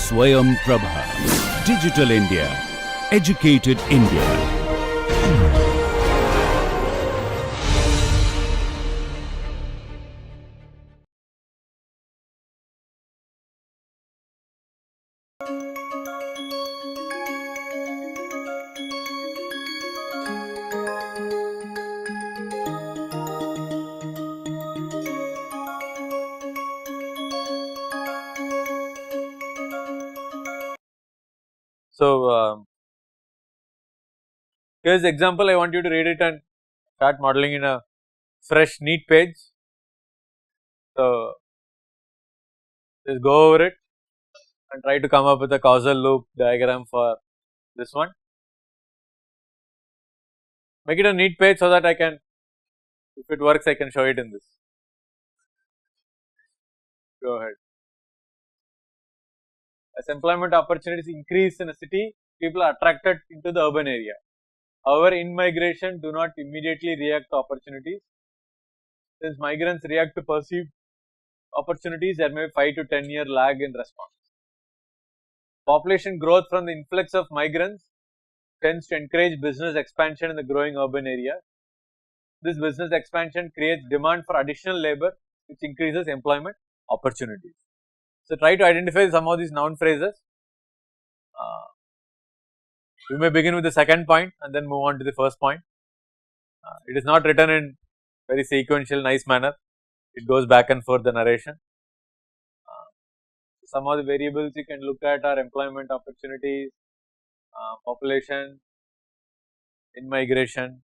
Swayam Prabha. Digital India. Educated India. So, here's the example. I want you to read it and start modeling in a fresh, neat page. So, just go over it and try to come up with a causal loop diagram for this one. Make it a neat page so that I can, if it works, I can show it in this. Go ahead. As employment opportunities increase in a city, people are attracted into the urban area. However, in-migration do not immediately react to opportunities. Since migrants react to perceived opportunities, there may be 5 to 10 year lag in response. Population growth from the influx of migrants tends to encourage business expansion in the growing urban areas. This business expansion creates demand for additional labor, which increases employment opportunities. So, try to identify some of these noun phrases. We may begin with the second point and then move on to the first point. It is not written in very sequential, nice manner. It goes back and forth the narration. Some of the variables you can look at are employment opportunities, population, in-migration.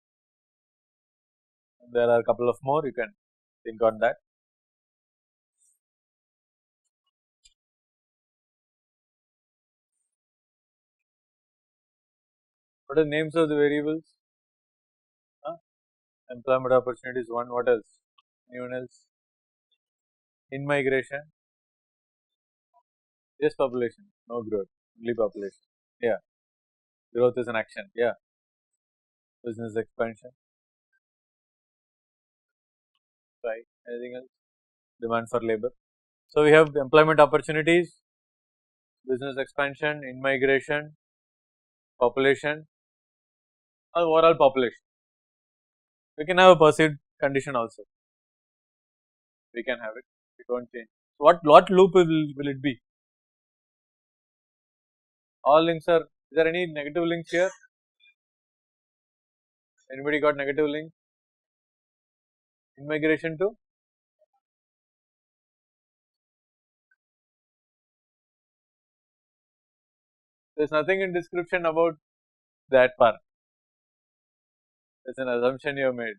There are a couple of more, you can think on that. What are the names of the variables? Employment opportunities one, what else? Anyone else? In-migration, yes, population, no growth, only population, yeah. Growth is an action, yeah. Business expansion, right, anything else? Demand for labor. So, we have employment opportunities, business expansion, in-migration, population, overall population. We can have a perceived condition also, we can have it, we do not change. So, what loop will it be? All links are, is there any negative links here? Anybody got negative link? In-migration to? There is nothing in description about that part, it is an assumption you have made.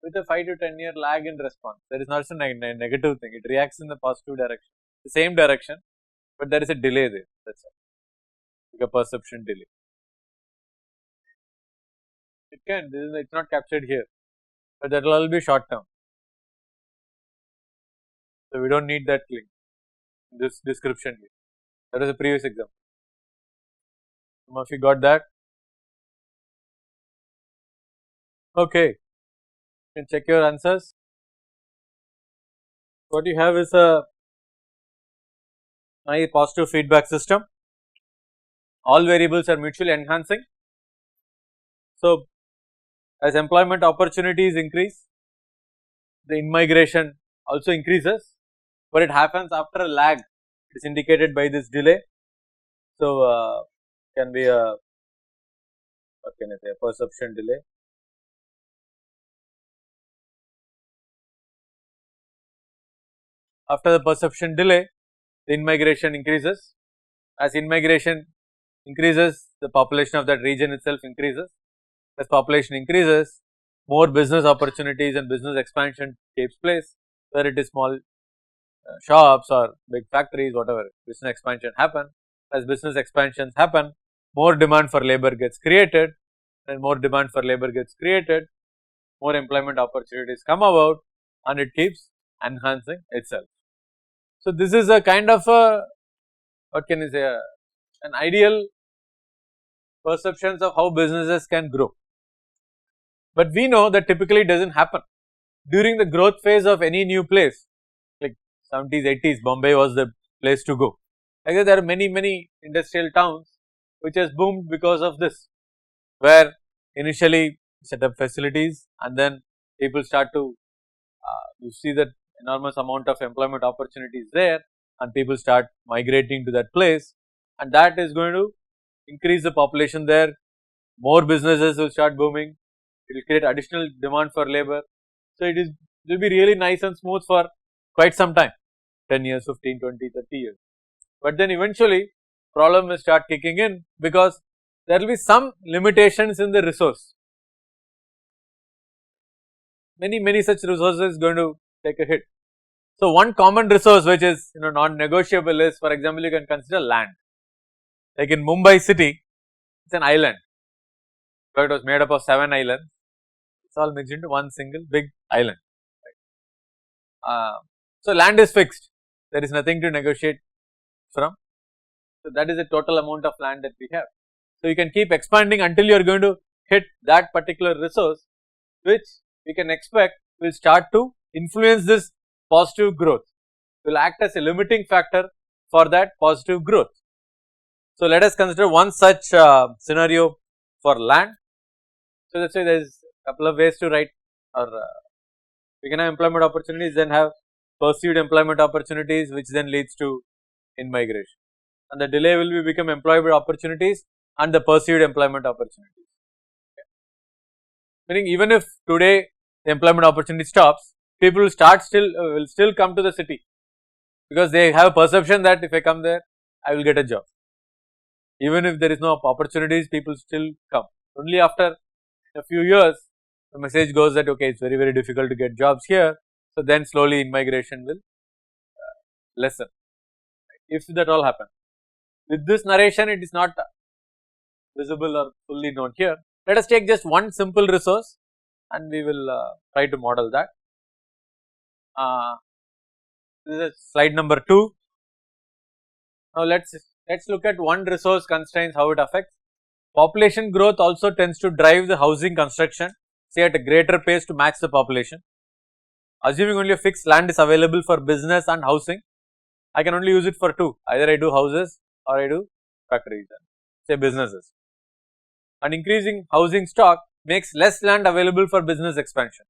With a 5 to 10 year lag in response, there is not a negative thing, it reacts in the positive direction, the same direction, but there is a delay there, that is all, like a perception delay. It can, it is not captured here, but that will all be short term. So, we do not need that link, this description here, that is a previous example. Some of you got that? Okay. You can check your answers. What you have is a my positive feedback system. All variables are mutually enhancing. So, as employment opportunities increase, the in-migration also increases, but it happens after a lag. It is indicated by this delay. So, can be a, what can I say, a perception delay. After the perception delay, the in-migration increases. As in-migration increases, the population of that region itself increases. As population increases, more business opportunities and business expansion takes place, whether it is small shops or big factories, whatever, business expansion happen. As business expansions happen, more demand for labor gets created, and more demand for labor gets created, more employment opportunities come about, and it keeps enhancing itself. So, this is a kind of a, what can you say, an ideal perceptions of how businesses can grow, but we know that typically it does not happen. during the growth phase of any new place, like 70s, 80s, Bombay was the place to go. Like that, there are many industrial towns which has boomed because of this, where initially set up facilities and then people start to, you see that enormous amount of employment opportunities there and people start migrating to that place, and that is going to increase the population there, more businesses will start booming, it will create additional demand for labor. So, it will be really nice and smooth for quite some time, 10 years, 15, 20, 30 years. But then eventually problem will start kicking in because there will be some limitations in the resource. Many such resources going to take a hit. So, one common resource which is non-negotiable is, for example, you can consider land. Like in Mumbai city, it is an island, so it was made up of 7 islands, it is all mixed into one single big island. So, land is fixed, there is nothing to negotiate from. So, that is the total amount of land that we have. So, you can keep expanding until you are going to hit that particular resource, which we can expect will start to influence this positive growth, will act as a limiting factor for that positive growth. So, let us consider one such scenario for land. So, let us say there is a couple of ways to write, or we can have employment opportunities, then have pursued employment opportunities, which then leads to in-migration, and the delay will be become employment opportunities and the pursued employment opportunities. Okay. Meaning, even if today the employment opportunity stops, people will still come to the city, because they have a perception that if I come there, I will get a job. Even if there is no opportunities, people still come. Only after a few years, the message goes that okay, it's very difficult to get jobs here. So, then slowly in-migration will lessen, if that all happens. With this narration, it is not visible or fully known here. Let us take just one simple resource and we will try to model that. This is slide number 2. Now, let's look at one resource constraints, how it affects. Population growth also tends to drive the housing construction, say at a greater pace to match the population. Assuming only a fixed land is available for business and housing, I can only use it for two, either I do houses or I do factories, say businesses. An increasing housing stock makes less land available for business expansion.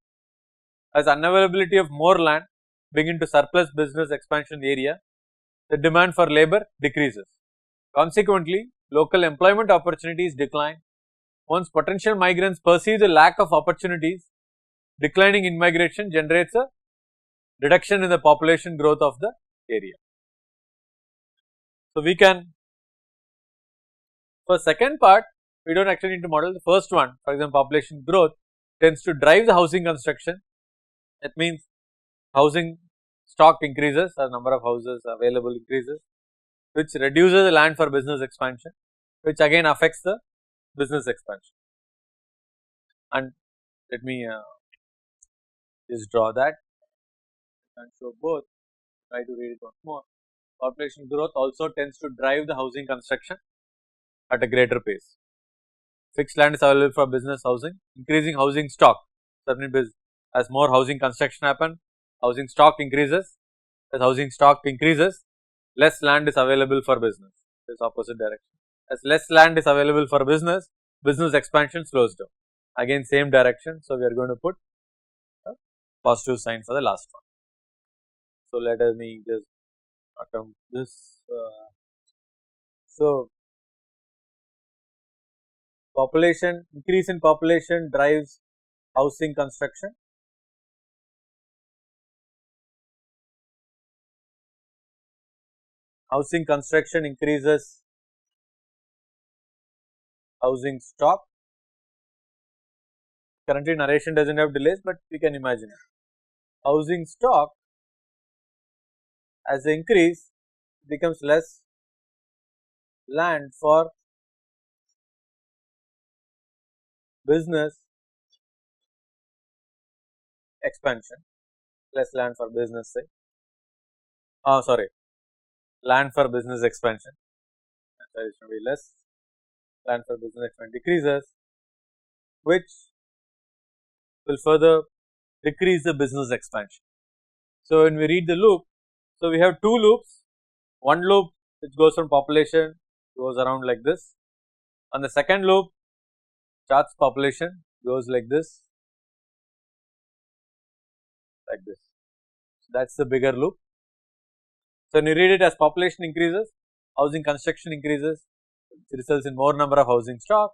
As unavailability of more land begin to surplus business expansion area, the demand for labor decreases. Consequently, local employment opportunities decline. Once potential migrants perceive the lack of opportunities, declining in-migration generates a reduction in the population growth of the area. So, we can, for second part, we do not actually need to model the first one. For example, population growth tends to drive the housing construction. That means housing stock increases, or number of houses available increases, which reduces the land for business expansion, which again affects the business expansion. And let me just draw that and show both, try to read it once more. Population growth also tends to drive the housing construction at a greater pace. Fixed land is available for business housing, increasing housing stock, certainly as more housing construction happen, housing stock increases. As housing stock increases, less land is available for business, it is opposite direction. As less land is available for business, business expansion slows down, again same direction. So, we are going to put a positive sign for the last one. So, let me just attempt this. So, population, increase in population drives housing construction. Housing construction increases housing stock. Currently, narration does not have delays, but we can imagine it. Housing stock, as they increase, becomes less land for business expansion, less land for business, say, land for business expansion, so it should be less land for business expansion decreases, which will further decrease the business expansion. So, when we read the loop, so we have two loops, one loop which goes from population goes around like this, and the second loop charts population goes like this, So, that is the bigger loop. So, when you read it as population increases, housing construction increases, which results in more number of housing stock,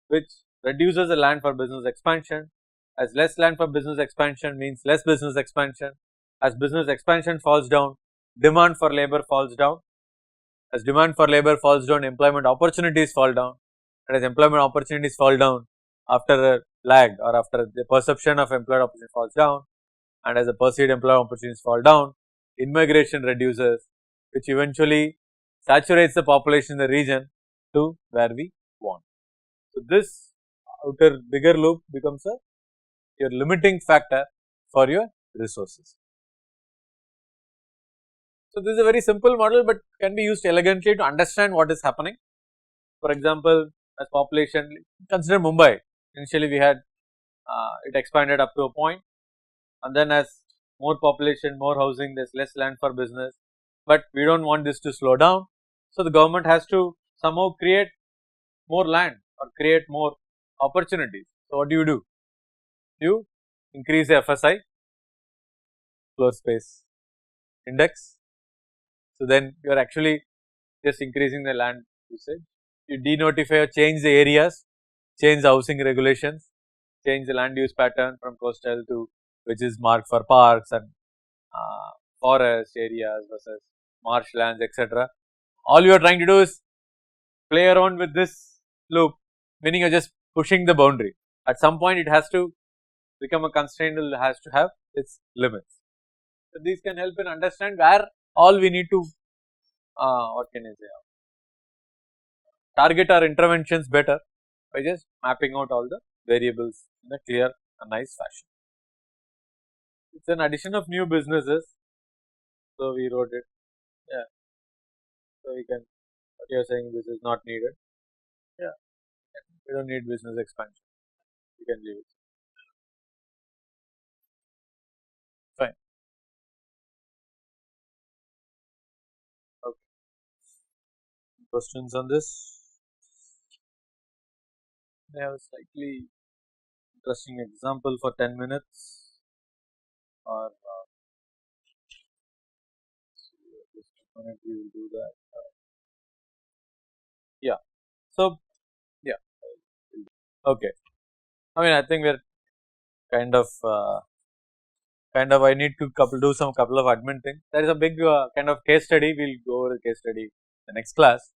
which reduces the land for business expansion. As less land for business expansion means less business expansion. As business expansion falls down, demand for labor falls down. As demand for labor falls down, employment opportunities fall down, and as employment opportunities fall down, after a lag or after the perception of employment opportunity falls down, and as the perceived employment opportunities fall down, immigration reduces, which eventually saturates the population in the region to where we want. So, this outer bigger loop becomes your limiting factor for your resources. So, this is a very simple model, but can be used elegantly to understand what is happening. For example, as population, consider Mumbai, initially we had it expanded up to a point, and then as more population, more housing, there is less land for business, but we do not want this to slow down. So, the government has to somehow create more land or create more opportunities. So, what do? You increase the FSI, floor space index. So, then you are actually just increasing the land usage. You denotify or change the areas, change the housing regulations, change the land use pattern from coastal to which is marked for parks and forest areas versus marshlands, etc. All you are trying to do is play around with this loop, meaning you are just pushing the boundary. At some point it has to become a constraint, it has to have its limits. So, these can help in understand where all we need to what can I say, target our interventions better by just mapping out all the variables in a clear and nice fashion. It is an addition of new businesses, so we wrote it, yeah. So, we can, what you are saying, this is not needed, yeah, we do not need business expansion, we can leave it, fine. Okay. Questions on this? I have a slightly interesting example for 10 minutes or just a minute we will do that. Yeah. So, yeah, okay. I mean, I think we are kind of I need to do some couple of admin things. There is a big kind of case study. We will go over the case study in the next class.